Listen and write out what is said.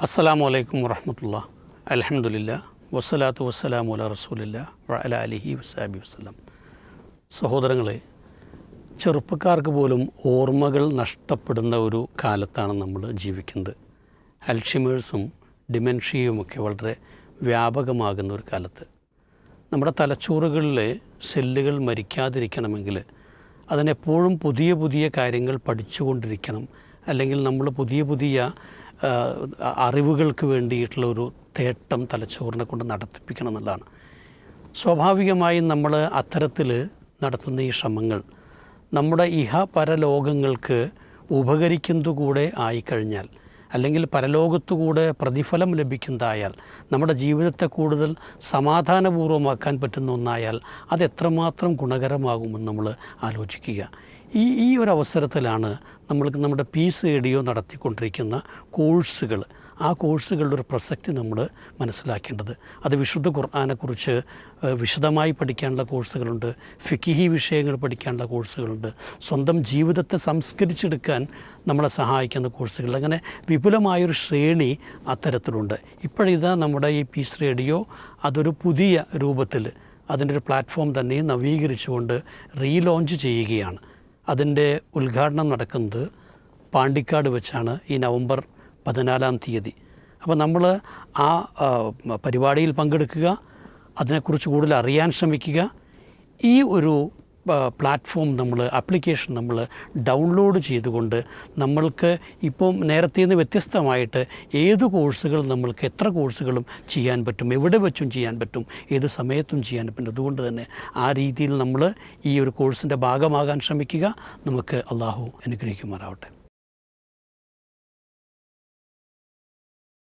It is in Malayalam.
അസ്സലാമു അലൈക്കും വറഹ്മത്തുള്ളാഹി അൽഹംദുലില്ലാഹ് വസ്സലാത്തു വസ്സലാമു അലാ റസൂലില്ലാഹ് വഅലാ ആലിഹി വസ്സഹബിഹി വസല്ലം. സഹോദരങ്ങളെ, ചെറുപ്പക്കാർക്ക് പോലും ഓർമ്മകൾ നഷ്ടപ്പെടുന്ന ഒരു കാലത്താണ് നമ്മൾ ജീവിക്കുന്നത്. അൽഷിമേഴ്സും ഡിമെൻഷ്യയുമൊക്കെ വളരെ വ്യാപകമാകുന്ന ഒരു കാലത്ത് നമ്മുടെ തലച്ചോറുകളിലെ സെല്ലുകൾ മരിക്കാതിരിക്കണമെങ്കിൽ അതിനെപ്പോഴും പുതിയ പുതിയ കാര്യങ്ങൾ പഠിച്ചുകൊണ്ടിരിക്കണം. അല്ലെങ്കിൽ നമ്മൾ പുതിയ പുതിയ അറിവുകൾക്ക് വേണ്ടിയിട്ടുള്ള ഒരു തേട്ടം തലച്ചോറിനെ കൊണ്ട് നടത്തിപ്പിക്കണം എന്നുള്ളതാണ്. സ്വാഭാവികമായും നമ്മൾ അത്തരത്തിൽ നടത്തുന്ന ഈ ശ്രമങ്ങൾ നമ്മുടെ പരലോകങ്ങൾക്ക് ഉപകരിക്കുന്നതുകൂടെ ആയിക്കഴിഞ്ഞാൽ, അല്ലെങ്കിൽ പരലോകത്തുകൂടെ പ്രതിഫലം ലഭിക്കുന്നതായാൽ, നമ്മുടെ ജീവിതത്തെ കൂടുതൽ സമാധാനപൂർവ്വമാക്കാൻ പറ്റുന്ന ഒന്നായാൽ അതെത്രമാത്രം ഗുണകരമാകുമെന്ന് നമ്മൾ ആലോചിക്കുക. ഈ ഒരു അവസരത്തിലാണ് നമ്മൾക്ക് നമ്മുടെ പീസ് റേഡിയോ നടത്തിക്കൊണ്ടിരിക്കുന്ന കോഴ്സുകൾ, ആ കോഴ്സുകളുടെ ഒരു പ്രസക്തി നമ്മൾ മനസ്സിലാക്കേണ്ടത്. അത് വിശുദ്ധ ഖുർആനെക്കുറിച്ച് വിശദമായി പഠിക്കാനുള്ള കോഴ്സുകളുണ്ട്, ഫിഖ്ഹി വിഷയങ്ങൾ പഠിക്കാനുള്ള കോഴ്സുകളുണ്ട്, സ്വന്തം ജീവിതത്തെ സംസ്കരിച്ചെടുക്കാൻ നമ്മളെ സഹായിക്കുന്ന കോഴ്സുകൾ, അങ്ങനെ വിപുലമായൊരു ശ്രേണി അത്തരത്തിലുണ്ട്. ഇപ്പോഴിതാ നമ്മുടെ ഈ പീസ് റേഡിയോ അതൊരു പുതിയ രൂപത്തിൽ അതിൻ്റെ ഒരു പ്ലാറ്റ്ഫോം തന്നെ നവീകരിച്ചുകൊണ്ട് റീലോഞ്ച് ചെയ്യുകയാണ്. അതിൻ്റെ ഉദ്ഘാടനം നടക്കുന്നത് പാണ്ടിക്കാട് വെച്ചാണ് ഈ നവംബർ 14. അപ്പോൾ നമ്മൾ ആ പരിപാടിയിൽ പങ്കെടുക്കുക, അതിനെക്കുറിച്ച് കൂടുതൽ അറിയാൻ ശ്രമിക്കുക. ഈ ഒരു പ്ലാറ്റ്ഫോം ആപ്ലിക്കേഷൻ നമ്മൾ ഡൗൺലോഡ് ചെയ്തുകൊണ്ട് നമ്മൾക്ക് ഇപ്പം നേരത്തെ നിന്ന് വ്യത്യസ്തമായിട്ട് ഏത് കോഴ്സുകൾ നമ്മൾക്ക് എത്ര കോഴ്സുകളും ചെയ്യാൻ പറ്റും, എവിടെ വെച്ചും ചെയ്യാൻ പറ്റും, ഏത് സമയത്തും ചെയ്യാൻ പറ്റും. അതുകൊണ്ട് തന്നെ ആ രീതിയിൽ നമ്മൾ ഈ ഒരു കോഴ്സിൻ്റെ ഭാഗമാകാൻ ശ്രമിക്കുക. നമുക്ക് അള്ളാഹു അനുഗ്രഹിക്കുമാറാവട്ടെ.